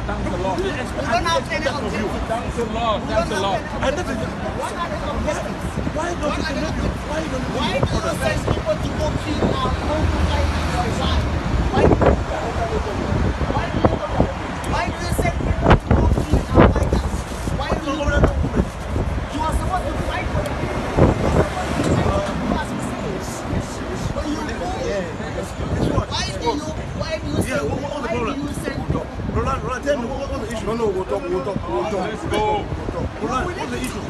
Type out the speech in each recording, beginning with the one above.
Thanks a lot. We don't have any objection. Thanks a lot. Thanks a lot. Why do you send people to go kill our own guys? Why do you send people to go kill our fighters? Why do you are supposed to fight for them? Why do you send people? Roland, tell me what's the issue? No, we'll talk. Let's go. Roland, what's the issue?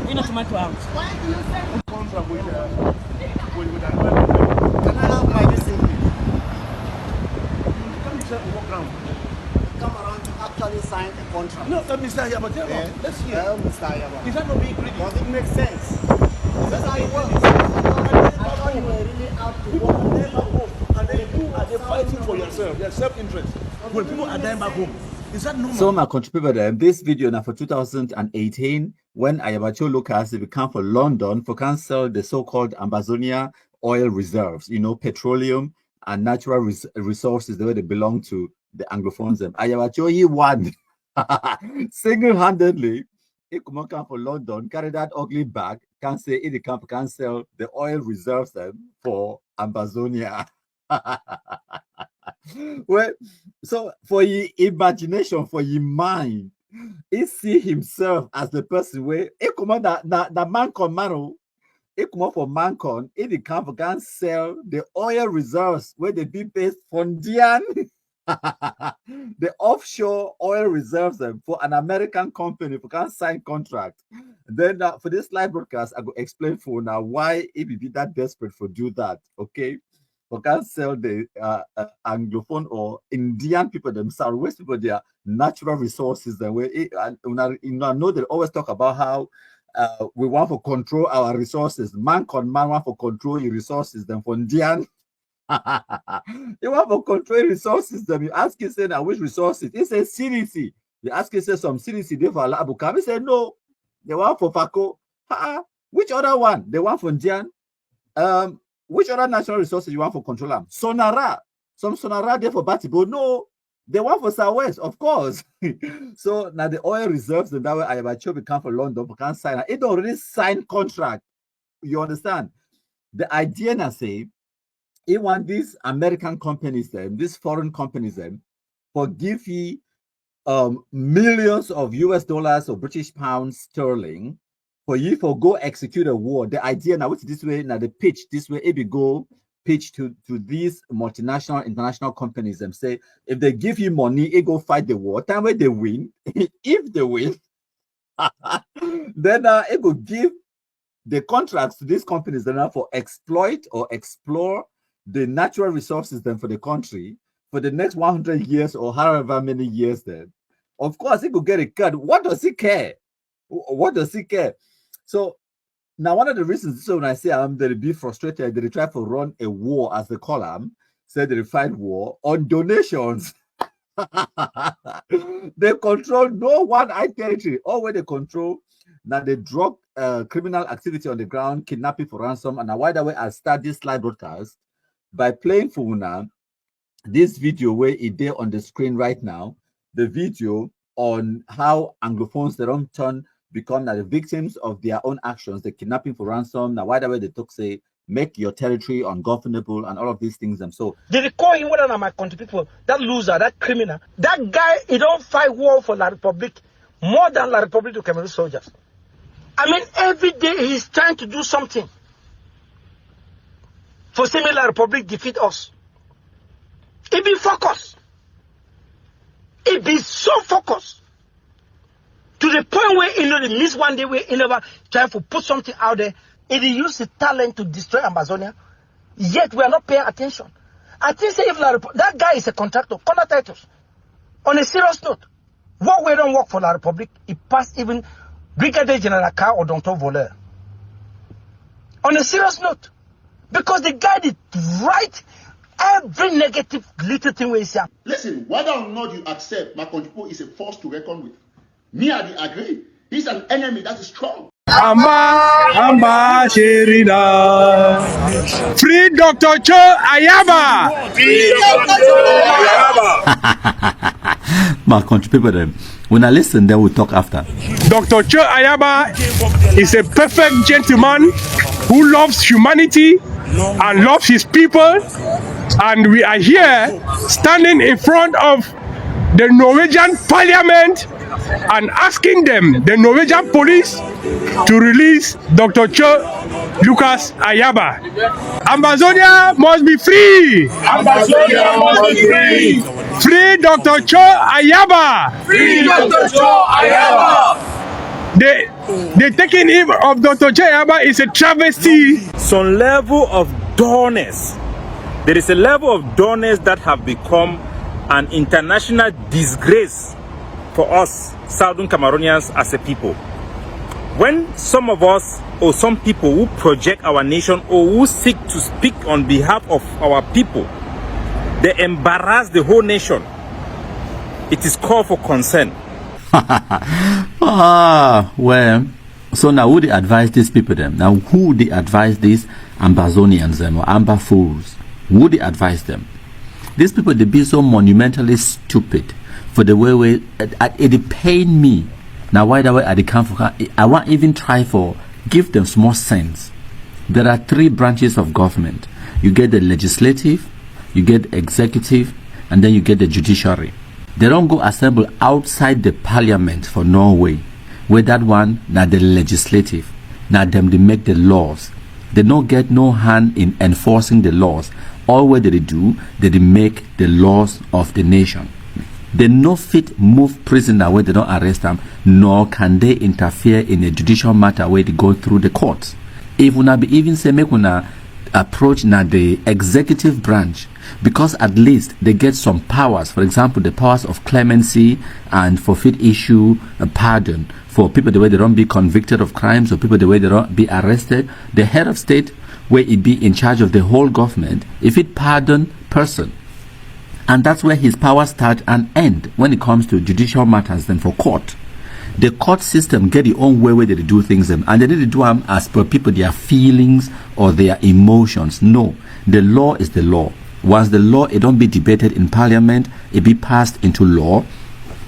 We're not tomato out. Why do you send Contract with Can I have my visit? Come inside and walk around. Come around to actually sign a contract. No, Mr. AYABA, tell me. Let's hear. Well, Mr. AYABA. Is that not being greedy? Does it make sense? That's how it works. I thought you were really out to People work. are dying back home, and then you are fighting for yourself, their self-interest. When people are dying back home, is that normal? So my contributor, this video now for 2018, when AYABA Lucas they come for London for cancel the so-called Ambazonia oil reserves, you know, petroleum and natural resources, the way they belong to the Anglophones. AYABA he won single-handedly. He come for London, carry that ugly bag, can say it can cancel the oil reserves for Ambazonia. Well, so for your imagination, for your mind, he see himself as the person where he come on that man con mano, he come up for man con, he can sell the oil reserves where they be based Fondian, the offshore oil reserves for an American company who can sign contract. Then for this live broadcast, I go explain for now why he be that desperate for do that. Okay. We can sell the Anglophone or Indian people themselves, West people, their natural resources. And we know they always talk about how we want to control our resources. Man want to control your resources. Then for Indian, you want to control resources. Then you ask him, say, which resources? He says CDC. You ask him, say, some CDC, they for Alabukam. He said, no, they want for Paco. Which other one? They want for Indian. Which other natural resources you want for control them? Sonara. Some Sonara there for Batibo. No, they want for Southwest, of course. So now the oil reserves, and that way AYABA become for London, but can't sign. It already signed contract. You understand? The idea now say, he want these American companies, these foreign companies, for give you millions of US dollars or British pounds sterling for you for go execute a war. The idea now, which this way, now the pitch this way, it be go pitch to these multinational, international companies and say, if they give you money, it go fight the war. Time where they win, if they win, then it will give the contracts to these companies then for exploit or explore the natural resources then for the country for the next 100 years or however many years then. Of course, he could get a cut. What does he care? What does he care? So now one of the reasons, so when I say they'll be frustrated, they try to run a war, as they call them, say they fight war on donations. They control no one territory. All where they control, now they drug criminal activity on the ground, kidnapping for ransom. And now why that way I start this live broadcast by playing for Una this video where it there on the screen right now, the video on how Anglophones they don't become the victims of their own actions, the kidnapping for ransom. Now, why the way they talk say make your territory ungovernable and all of these things. And so They recall him one of my country people, that loser, that criminal. That guy, he don't fight war for La Republic more than La Republic to Cameroon soldiers. I mean, every day he's trying to do something for seeing La Republic defeat us. He be focused. He be so focused. To the point where, you know, they miss one day where he never try to put something out there. He used his talent to destroy Ambazonia. Yet we are not paying attention. I think say if that guy is a contractor, titles. On a serious note, what we don't work for La Republic, it passed even Brigadier General Capo or Dr. Voleur. On a serious note, because the guy did right every negative little thing we say. Listen, whether or not you accept Makonjipo is a force to reckon with, me I agree. He's an enemy that is strong. Amba Sherida. Free Dr. CHO AYABA. Free Dr. CHO AYABA. My country people, them. When I listen, then we'll talk after. Dr. CHO AYABA is a perfect gentleman who loves humanity and loves his people. And we are here standing in front of the Norwegian Parliament and asking them, the Norwegian police, to release Dr. CHO Lucas AYABA. Ambazonia must be free. Ambazonia must be free. Free Dr. CHO AYABA. Free Dr. CHO AYABA. The taking him of Dr. CHO AYABA is a travesty. Some level of dullness. There is a level of dullness that have become an international disgrace for us Southern Cameroonians as a people. When some of us or some people who project our nation or who seek to speak on behalf of our people, they embarrass the whole nation, it is called for concern. Well, so now who they advise these people them? Now who they advise these Ambazonians them or Amba fools? Who they advise them? These people, they be so monumentally stupid for the way it pain me. Now why that way I come for? I want even try for give them small sense. There are 3 branches of government. You get the legislative, you get the executive, and then you get the judiciary. They don't go assemble outside the parliament for Norway. Where that one, now the legislative, now them they make the laws. They don't get no hand in enforcing the laws. All what they do, they make the laws of the nation. They no fit move prisoner where they don't arrest them, nor can they interfere in a judicial matter where they go through the courts. If una be even say make una approach now the executive branch, because at least they get some powers. For example, the powers of clemency and forfeit issue a pardon for people the way they don't be convicted of crimes or people the way they don't be arrested. The head of state, where it be in charge of the whole government, if it pardon person. And that's where his powers start and end when it comes to judicial matters then for court. The court system get the own way they do things and they didn't do them as per people their feelings or their emotions. No, the law is the law. Once the law it don't be debated in parliament, it be passed into law.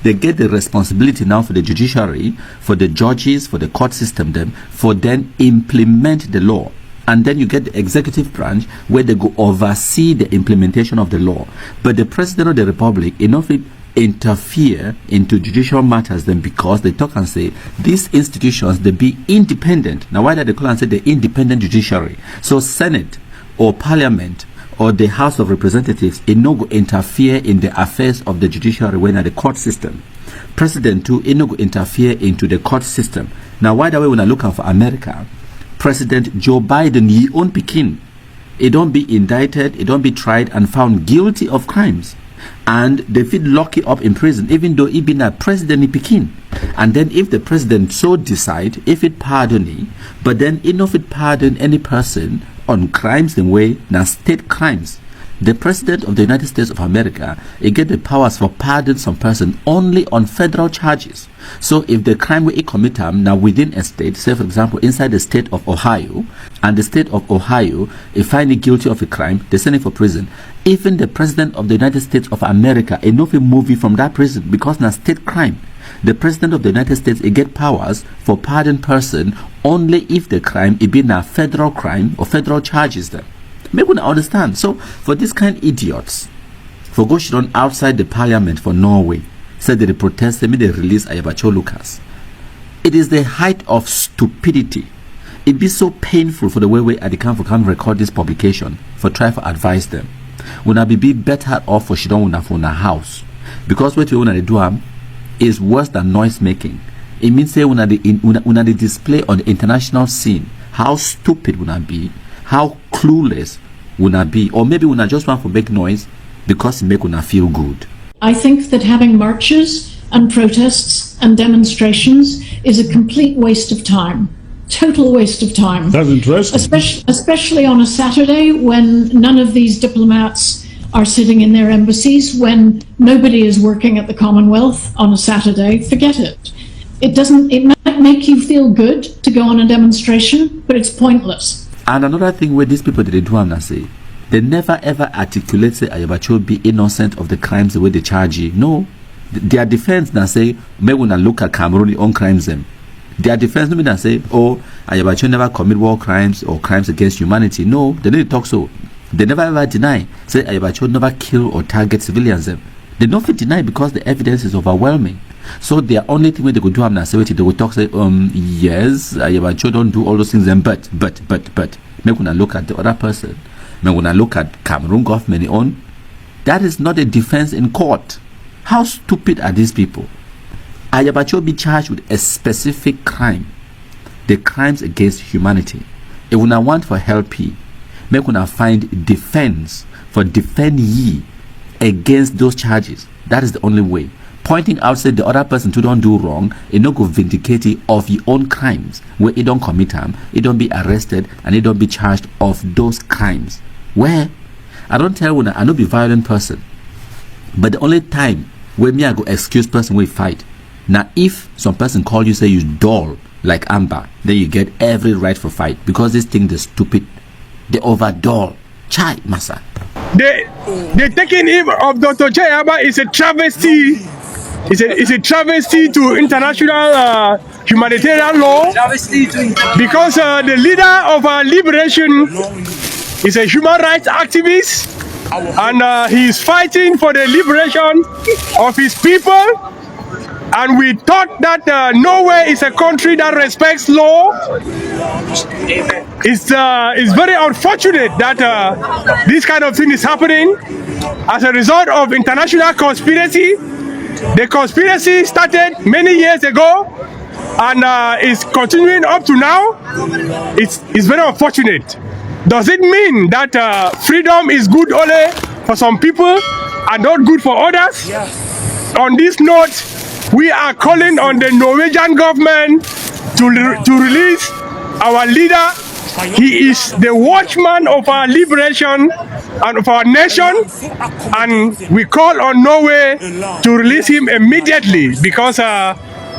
They get the responsibility now for the judiciary, for the judges, for the court system them, for then implement the law. And then you get the executive branch where they go oversee the implementation of the law. But the president of the republic enough interfere into judicial matters then because they talk and say these institutions they be independent. Now why did they call and say the independent judiciary? So Senate or Parliament or the House of Representatives it no go interfere in the affairs of the judiciary when at the court system. President too it no go interfere into the court system. Now why that way when I look out for America, President Joe Biden, he own Pekin. It don't be indicted, it don't be tried and found guilty of crimes. And they feel lock it up in prison, even though he been a president in Pekin. And then if the president so decide, if it pardon him, but then enough it pardon any person on crimes in way, now state crimes. The president of the United States of America, he get the powers for pardon some person only on federal charges. So if the crime we commit now within a state, say for example inside the state of Ohio, and the state of Ohio, if find it guilty of a crime, they send him for prison. Even the president of the United States of America, enough a movie from that prison because now state crime. The president of the United States, he get powers for pardon person only if the crime it be a federal crime or federal charges them. Make one understand. So for this kind of idiots, for go on outside the parliament for Norway, said they protest, they release AYABA CHO Lucas. It is the height of stupidity. It be so painful for the way I can record this publication for try to advise them. When I be better off for she don't want for a house, because what you want to do is worse than noise making. It means say when they display on the international scene how stupid would I be, how clueless would I be, or maybe when I just want to make noise because it make una feel good. I think that having marches and protests and demonstrations is a complete waste of time. Total waste of time. That's interesting. Especially on a Saturday when none of these diplomats are sitting in their embassies, when nobody is working at the Commonwealth on a Saturday. Forget it. It might make you feel good to go on a demonstration, but it's pointless. And another thing where these people they do and say, they never ever articulate say Ayabacho be innocent of the crimes the way they charge you. No. Their defense now say, may we not look at Cameroon on crimes them. Their defense no mean that say, oh, Ayabacho never commit war crimes or crimes against humanity. No, they didn't talk so. They never ever deny. Say Ayabacho never kill or target civilians them. They don't fit deny because the evidence is overwhelming. So the only thing they could do now say they would talk say, yes, Ayabacho don't do all those things then, but may we not look at the other person. May we not look at Cameroon government on. That is not a defense in court. How stupid are these people? Ayabacho be charged with a specific crime, the crimes against humanity. If we want for help ye, make we find defense for defend ye against those charges. That is the only way. Pointing out say the other person to don't do wrong, it no go vindicate it of your own crimes where it don't commit them, it don't be arrested and it don't be charged of those crimes. Where I don't tell when I no be violent person, but the only time where me I go excuse person we fight. Now if some person call you say you dull like Amba, then you get every right for fight because this thing is stupid. They over dull. Chai massa. The taking him of Dr. AYABA is a travesty. It's a travesty to international humanitarian law because the leader of our liberation is a human rights activist and he is fighting for the liberation of his people. And we thought that Norway is a country that respects law. It's very unfortunate that this kind of thing is happening as a result of international conspiracy. The conspiracy started many years ago and is continuing up to now. It's very unfortunate. Does it mean that freedom is good only for some people and not good for others? Yes. On this note, we are calling on the Norwegian government to release our leader. He is the watchman of our liberation and of our nation, and we call on Norway to release him immediately because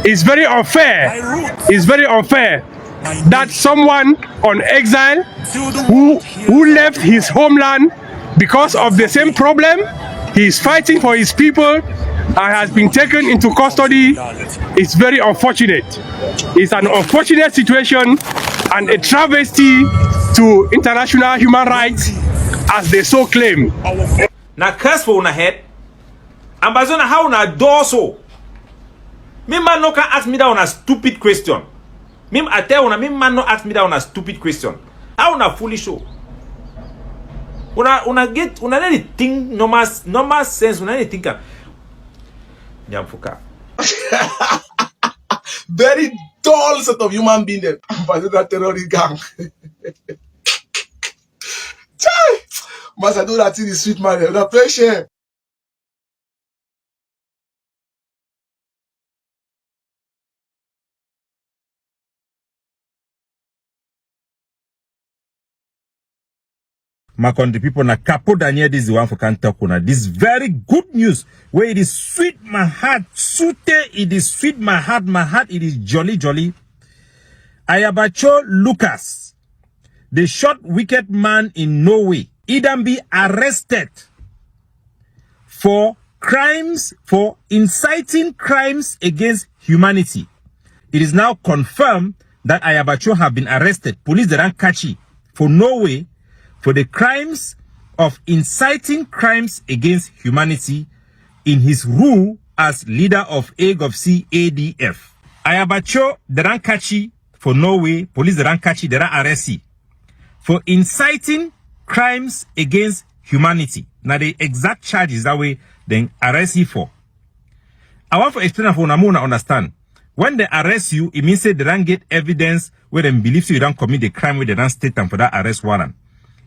it's very unfair. It's very unfair that someone on exile who left his homeland because of the same problem, he is fighting for his people and has been taken into custody. It's very unfortunate. It's an unfortunate situation and a travesty to international human rights as they so claim. Now curse for una head. Ambazonia how una do so? Me man no can ask me that on a stupid question. Me I tell una me man no ask me that on a stupid question. How una foolish show? Una get una anything normal sense una anything can. Very dull set of human being there. Ambazonia terrorist gang. Chai! Must I do that in the sweet man? The pressure. My country people na Capo Daniel, this is the one for can talk on. This very good news where it is sweet my heart, sute it is sweet my heart it is jolly. Ayabacho Lucas, the short wicked man in Norway, Idan be arrested for crimes, for inciting crimes against humanity. It is now confirmed that Ayabacho have been arrested. Police didn't catch him for Norway for the crimes of inciting crimes against humanity in his rule as leader of AGOVC ADF. Ayabacho didn't catch him for Norway. Police didn't catch him, didn't arrest him for inciting crimes against humanity. Now the exact charges that way then arrest you for. I want to explain for Namuna understand. When they arrest you, it means that they don't get evidence where they believe you don't commit the crime where they don't state them for that arrest warrant.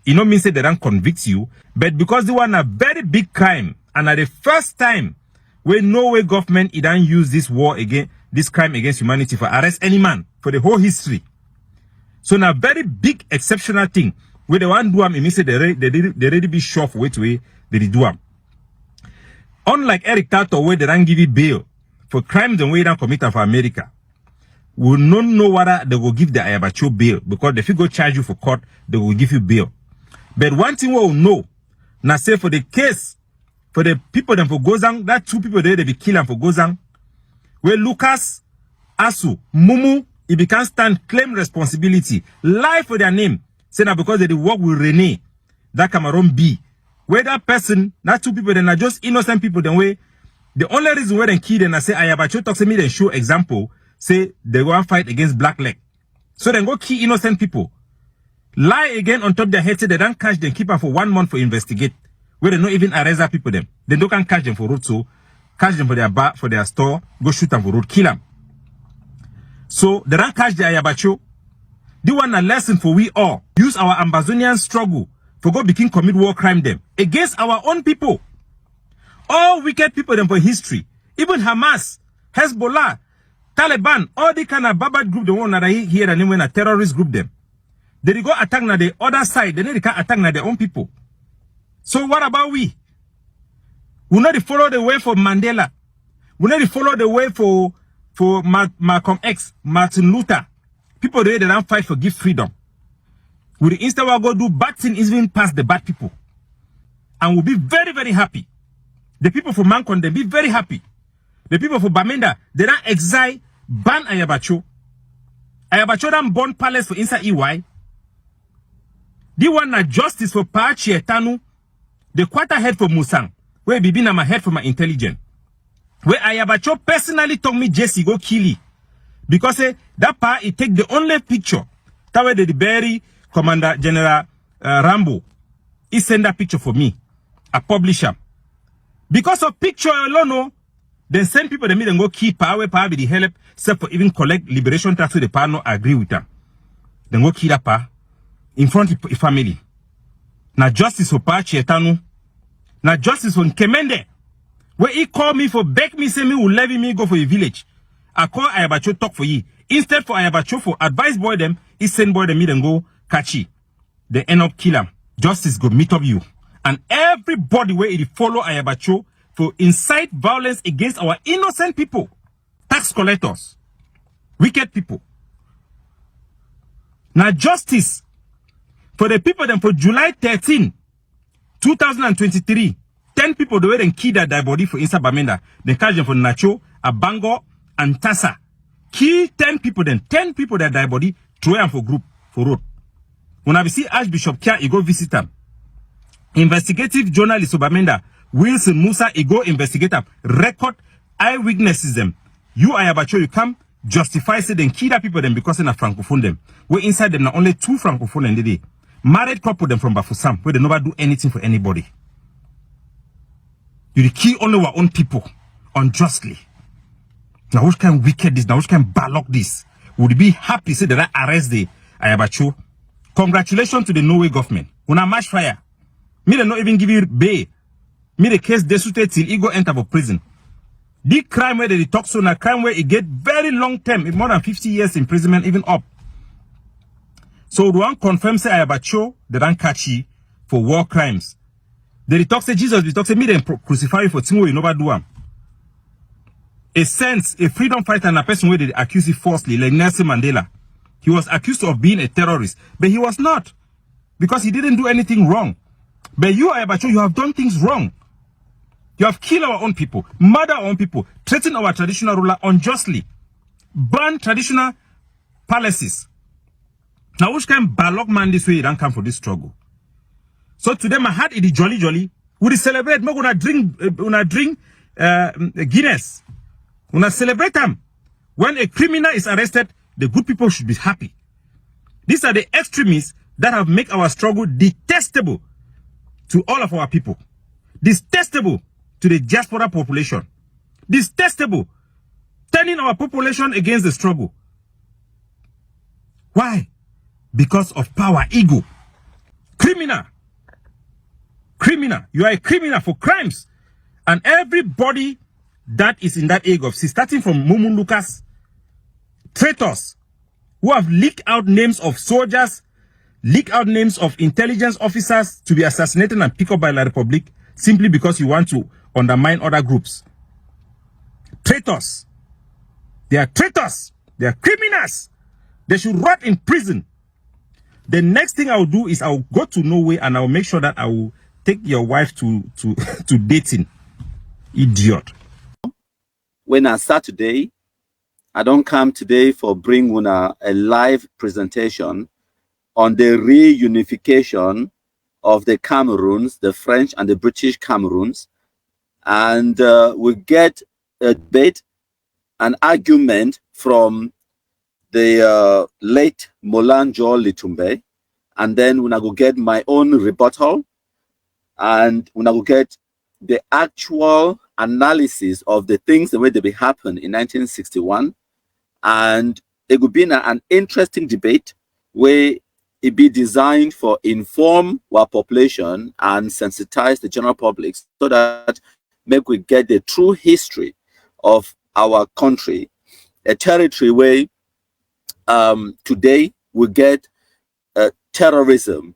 It don't mean that they don't convict you, but because they want a very big crime, and at the first time where Norway government it don't use this war against this crime against humanity for arrest any man for the whole history. So now very big exceptional thing where they want to do them, it means that they already be sure for which way they do them. Unlike Eric Tato where they don't give you bail for crimes the way they don't commit for America. will not know whether they will give the AYABA bail, because if you go charge you for court, they will give you bail. But one thing we will know, now say for the case, for the people them for Gozang, that 2 people there they be killed for Gozang, where Lucas, Asu, Mumu, if they can't stand, claim responsibility, lie for their name, say now because they work with Rene, that Cameroon B, where that person, that 2 people, then are just innocent people, then way, the only reason where they kill them, I say, AYABA talks to me, they show example, say they go and fight against Black Leg. So then go kill innocent people. Lie again on top their head, say they don't catch them, keep them for 1 month for investigate. Where they not even arrest that people them. They don't can catch them for road, so catch them for their bar, for their store, go shoot them for road, kill them. So they don't catch the AYABA. They want a lesson for we all. Use our Ambazonian struggle for go begin commit war crime them against our own people. All wicked people them for history. Even Hamas, Hezbollah, Taliban, all the kind of barbaric group, the one that I hear and when a terrorist group them. They go attack na the other side, they need to attack na their own people. So what about we? We not follow the way for Mandela. We not follow the way for Malcolm X, Martin Luther. People there, they don't fight for give freedom. We instead we go do bad things even past the bad people. And we'll be very, very happy. The people for Mancon, they be very happy. The people for Bamenda, they don't exile, ban AYABA. AYABA don't burn palace for inside EY. The one na justice for Pachi Etanu, the quarter head for Musang, where Bibi na my head for my intelligence. Where AYABA personally told me Jesse go kill it. Because that part, it take the only picture. That way they bury Commander General Rambo. He send that picture for me. I publish him. Because of picture alone, then send people that me then go keep power with the help, except for even collect liberation tax so the power no agree with them. Then go kill that power in front of the family. Now justice for Pachi Etanu. Now justice for Nkemende. Where he call me for beg me, say me will levy me go for a village. I call AYABA talk for ye. Instead for AYABA for advice boy them, he send boy them me then go catch ye. They end up kill him. Justice go meet up you. And everybody where it follow AYABA for incite violence against our innocent people. Tax collectors. Wicked people. Now justice for the people them for July 13, 2023. 10 people the way they kill their body for inside Bamenda. They catch them for Nacho, Abango, and Tassa. Kill 10 people then. 10 people that die body, throw them for group, for road. When I see Archbishop Kia, he go visit them. Investigative journalist of Bamenda, Wilson Musa, he go investigate them. Record eyewitnesses them. You AYABA, you come justify say them kill that people them because they are francophone them. Where inside them now only 2 francophone in the day. Married couple them from Bafusam, where they never do anything for anybody. You kill only our own people unjustly. Now which kind of wicked this? Now which kind of ballock this? Would be happy say that I arrest the AYABA. Congratulations to the Norway government. When I match fire, me they not even give you bail. Me the case desuited till he go enter for prison. The crime where they talk so na crime where it get very long term, more than 50 years imprisonment, even up. So Ruan confirms say AYABA they don't catch you for war crimes. They talk say Jesus, they talk say me then crucify you for thing you never do am. A sense, a freedom fighter and a person where they accuse you falsely, like Nelson Mandela. He was accused of being a terrorist, but he was not. Because he didn't do anything wrong. But you, AYABA, you have done things wrong. You have killed our own people, murdered our own people, threatened our traditional ruler unjustly, burned traditional palaces. Now, which kind of ballock man this way you don't come for this struggle? So today, my heart is jolly. We celebrate. We're gonna drink Guinness. We're gonna celebrate them. When a criminal is arrested, the good people should be happy. These are the extremists that have made our struggle detestable to all of our people. Detestable to the diaspora population. Detestable. Turning our population against the struggle. Why? Because of power, ego. Criminal. Criminal. You are a criminal for crimes. And everybody that is in that ego, starting from Mumu Lucas, traitors, who have leaked out names of soldiers, leaked out names of intelligence officers to be assassinated and picked up by La Republic simply because you want to undermine other groups. Traitors. They are traitors. They are criminals. They should rot in prison. The next thing I'll do is I'll go to Norway and I'll make sure that I will take your wife to to dating. Idiot. When I start today, I don't come today for bring una a live presentation on the reunification of the Cameroons, the French and the British Cameroons, and we get a debate, an argument from the late Molanjo Litumbe, and then when I go get my own rebuttal, and when I go get the actual analysis of the things the way they happened in 1961, and it would be an interesting debate where it be designed for inform our population and sensitize the general public so that maybe we get the true history of our country, a territory where today we get terrorism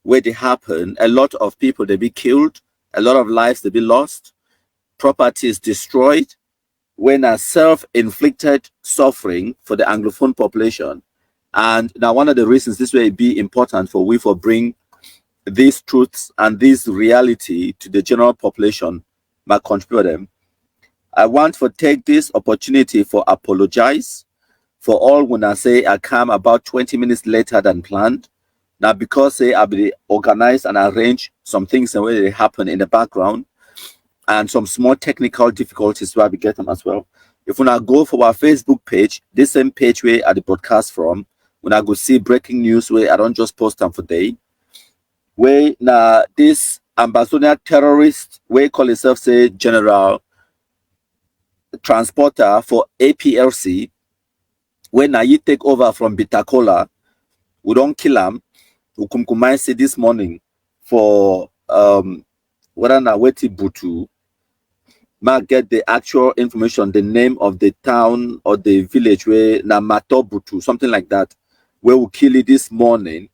where they happen, a lot of people they be killed, a lot of lives they be lost, properties destroyed, when a self-inflicted suffering for the Anglophone population. And now one of the reasons this will be important for we for bring these truths and this reality to the general population, my contribute them. I want to take this opportunity for apologize for all when I say I come about 20 minutes later than planned. Now because say I be organized and arrange some things the way they happen in the background, and some small technical difficulties where we get them as well. If we now go for our Facebook page, this same page where I the broadcast from, when I go see breaking news where I don't just post them for day, where now this Ambazonia terrorist, where call himself say general transporter for APLC, when now you take over from Bitacola, we don't kill him. We come say this morning for what are now waiting Butu. Might get the actual information, the name of the town or the village where Namatobutu, something like that, where we kill it this morning.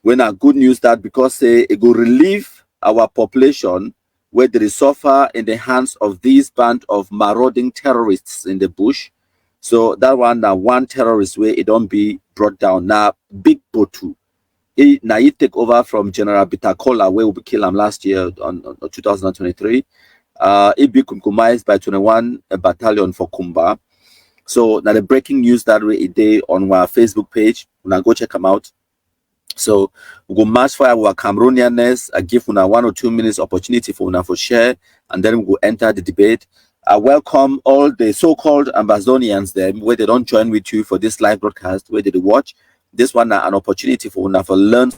When our good news that because say it will relieve our population where they suffer in the hands of these band of marauding terrorists in the bush. So that one now one terrorist way it don't be brought down. Now big Botu. Now you take over from General Bitacola where we killed him last year on 2023. It be compromised by 21 battalion for Kumba. So now the breaking news that we day on our Facebook page, when I go check them out. So we go match for our Cameroonianness. I give una 1 or 2 minutes opportunity for una for share, and then we go enter the debate. I welcome all the so-called Ambazonians them where they don't join with you for this live broadcast, where they watch. This one an opportunity for una for learn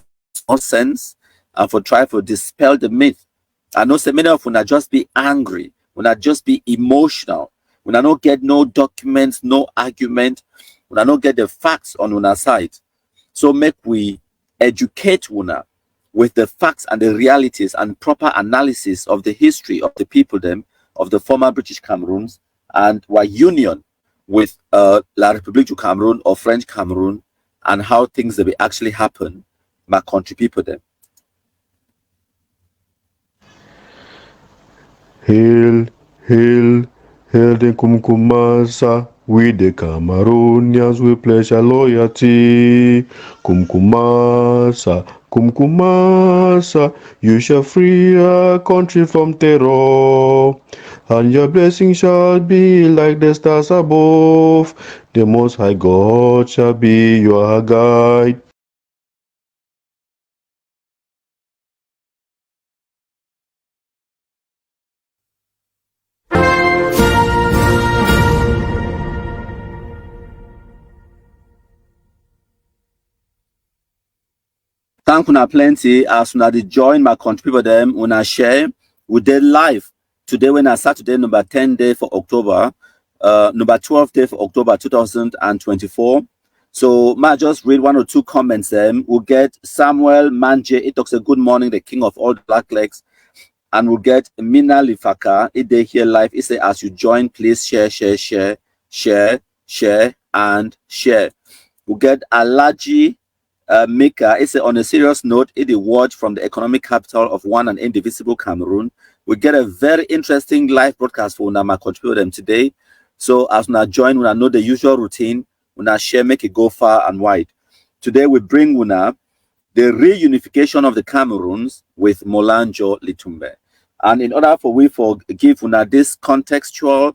more sense and for try to dispel the myth. I know so many of when I just be angry, when I just be emotional, when I don't get no documents, no argument, when I don't get the facts on una side. So make we educate una with the facts and the realities and proper analysis of the history of the people them, of the former British Cameroons and our union with La République du Cameroon or French Cameroon and how things that will actually happen, my country people them. Hail, hail, hail the Kumkumasa. We the Cameroonians, we pledge our loyalty. Kumkumasa, Kumkumasa, you shall free our country from terror. And your blessing shall be like the stars above. The Most High God shall be your guide. Thank you plenty as una dey join my country people them una share. We did live today when I Saturday number 10 day for October, number 12 day for October 2024. So ma just read 1 or 2 comments them. We'll get Samuel Manje, it talks a good morning, the king of all the black legs. And we'll get Mina Lifaka, it day here live. It say as you join, please share, and share. We'll get Alaji Mika, it's on a serious note, it's a word from the economic capital of one and indivisible Cameroon. We get a very interesting live broadcast for Unama contribute them today. So as we join, we know the usual routine. una share, make it go far and wide. Today we bring una the reunification of the Cameroons with Molanjo Litumbe. And in order for we give una this contextual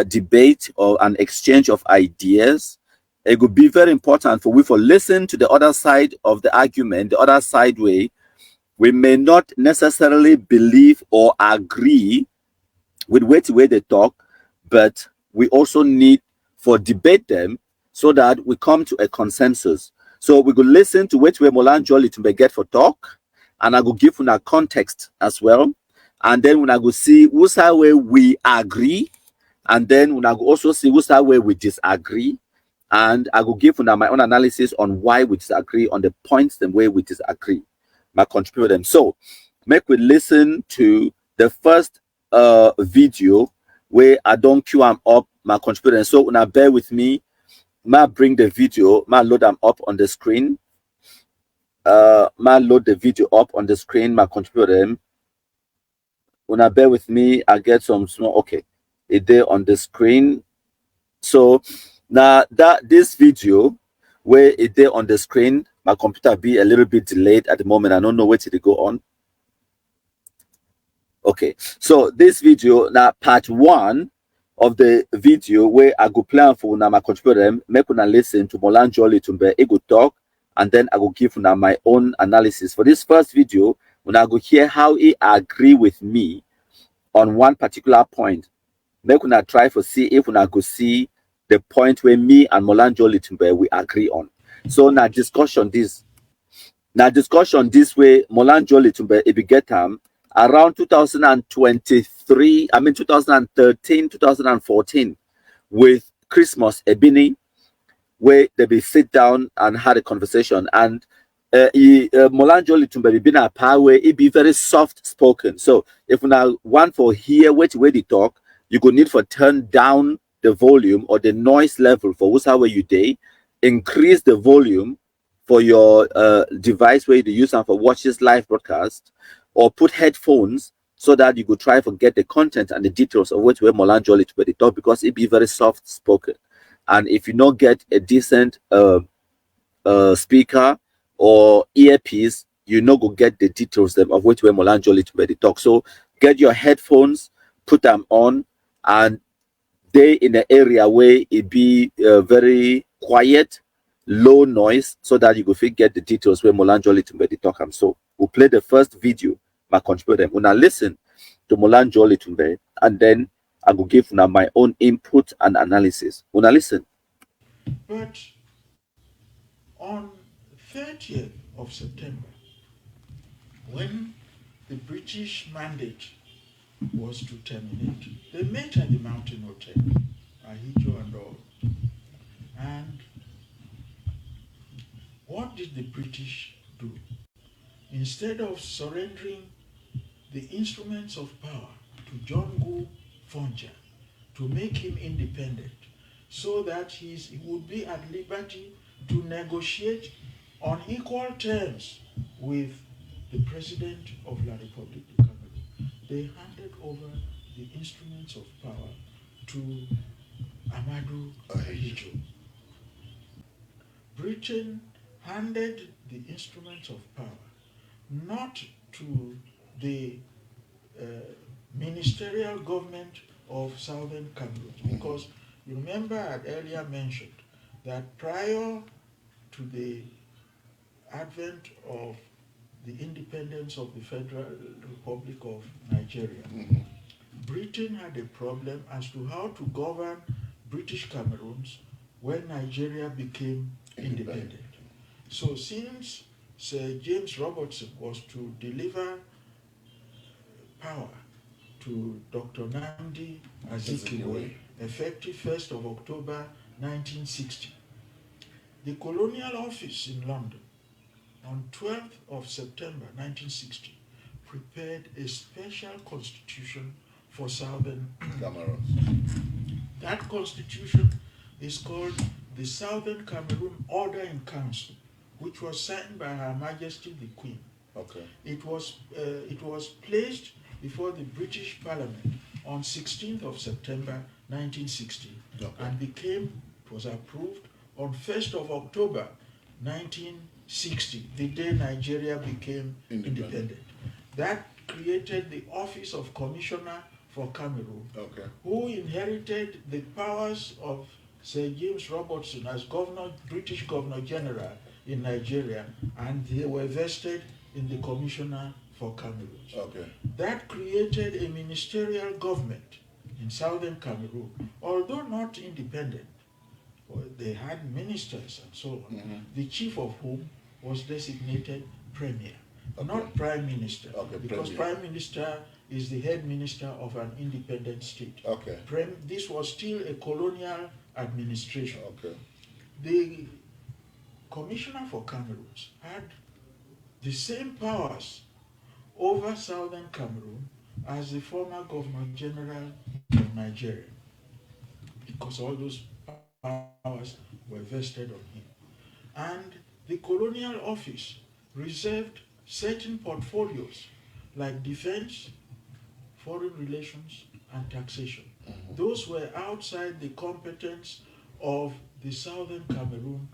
debate or an exchange of ideas, it would be very important for we for listen to the other side of the argument, the other side way. We may not necessarily believe or agree with the way they talk, but we also need for debate them so that we come to a consensus. So we could listen to which way Molanjo Litumbe get for talk, and I will give una context as well. And then when I go see who's way we agree, and then when I go also see who's way we disagree, and I will give una my own analysis on why we disagree on the points the way we disagree. My contribute them. So make we listen to the first video where I don't queue them up my contributor. So now bear with me. Ma bring the video, ma load them up on the screen. Ma load the video up on the screen, ma contributor them. Una bear with me, I get some small okay. It there on the screen. So now that this video where it there on the screen, my computer be a little bit delayed at the moment. I don't know where to go on. Okay, so this video now part one of the video where I go plan for now my contributor make una listen to Molanjo Litumbe. I go talk and then I go give una my own analysis. For this first video, when I go hear how he agree with me on one particular point, make una try for see if una go see the point where me and Molanjo Litumbe we agree on. So now discussion this way Molanjo Litumbe it be get around 2023, 2013, 2014, with Christmas Ebini, where they be sit down and had a conversation. And Molanjo Litumbe been a power, it be very soft spoken. So if now want for hear which way they talk, you could need for turn down the volume or the noise level for whatever you day, increase the volume for your device where you use them for watch this live broadcast, or put headphones so that you could try to get the content and the details of which way Molanjo Litumbe talk, because it be very soft spoken. And if you don't get a decent speaker or earpiece, you know go get the details of which way Molanjo Litumbe talk. So get your headphones, put them on, and they in the area where it be very quiet, low noise, so that you could get the details where Molanjo Litumbe talk. So we'll play the first video, my contributor. When I listen to Molanjo Litumbe, and then I will give now my own input and analysis. When I listen. But on 30th of September, when the British mandate was to terminate, they met at the Mountain Hotel, Ahijo and all. And what did the British do? Instead of surrendering the instruments of power to John Gu Fonja to make him independent, so that he would be at liberty to negotiate on equal terms with the President of La République du Cameroon, they handed over the instruments of power to Amadou Ahidjo. Britain handed the instruments of power not to the ministerial government of Southern Cameroon, because you remember I had earlier mentioned that prior to the advent of the independence of the Federal Republic of Nigeria, Britain had a problem as to how to govern British Cameroons when Nigeria became independent. So since Sir James Robertson was to deliver power to Dr. Nnamdi Azikiwe, effective 1st of October 1960, the Colonial Office in London, on 12th of September 1960, prepared a special constitution for Southern Cameroon. That constitution is called the Southern Cameroon Order in Council, which was signed by Her Majesty the Queen. Okay. It was placed before the British Parliament on 16th of September 1960, and was approved on 1st of October 1960, the day Nigeria became independent. That created the Office of Commissioner for Cameroon, who inherited the powers of Sir James Robertson as British Governor General in Nigeria, and they were vested in the Commissioner for Cameroon. That created a ministerial government in southern Cameroon, although not independent. They had ministers and so on, the chief of whom was designated Premier, not Prime Minister, because Prime Minister is the head minister of an independent state. This was still a colonial administration. The Commissioner for Cameroon had the same powers over southern Cameroon as the former Governor General of Nigeria, because all those powers were vested on him. And the colonial office reserved certain portfolios like defense, foreign relations, and taxation. Those were outside the competence of the southern Cameroon